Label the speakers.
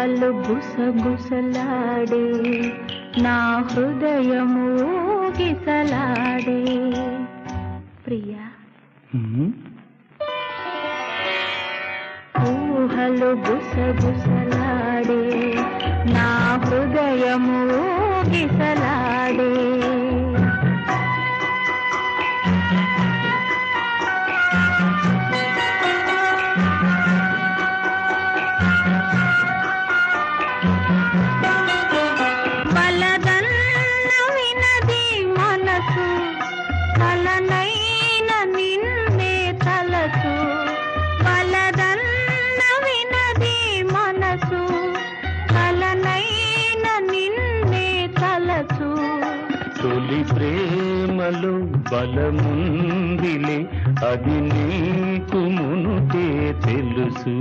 Speaker 1: ఊహలు గుసగుసలాడే నా హృదయము గిసలాడే ప్రియా ఊహలు గుసగుసలాడే నా హృదయము గిసలాడే బలదన్న వినది మనసు కలనైన నిన్నే తలసు బలదన్న వినది మనసు కలనైన నిన్నే తలసు
Speaker 2: తొలి ప్రేమలో బలముందిలే అది నీకు మునుకే తెలుసు